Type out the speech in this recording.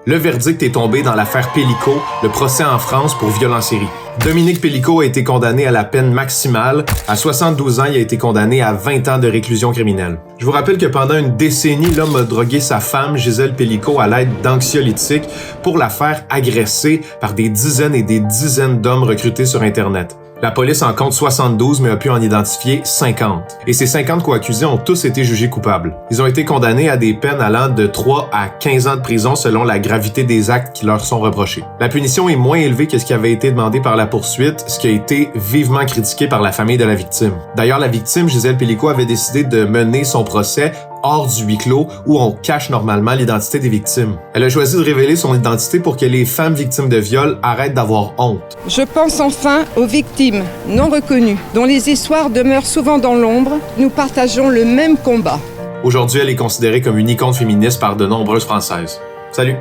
Le verdict est tombé dans l'affaire Pélicaud, le procès en France pour viol en série. Dominique Pélicaud a été condamné à la peine maximale. À 72 ans, il a été condamné à 20 ans de réclusion criminelle. Je vous rappelle que pendant une décennie, l'homme a drogué sa femme, Gisèle Pélicaud, à l'aide d'anxiolytiques pour la faire agresser par des dizaines et des dizaines d'hommes recrutés sur Internet. La police en compte 72, mais a pu en identifier 50. Et ces 50 co-accusés ont tous été jugés coupables. Ils ont été condamnés à des peines allant de 3 à 15 ans de prison selon la gravité des actes qui leur sont reprochés. La punition est moins élevée que ce qui avait été demandé par la poursuite, ce qui a été vivement critiqué par la famille de la victime. D'ailleurs, la victime, Gisèle Pélicaud, avait décidé de mener son procès hors du huis clos où on cache normalement l'identité des victimes. Elle a choisi de révéler son identité pour que les femmes victimes de viol arrêtent d'avoir honte. Je pense enfin aux victimes non reconnues, dont les histoires demeurent souvent dans l'ombre. Nous partageons le même combat. Aujourd'hui, elle est considérée comme une icône féministe par de nombreuses Françaises. Salut!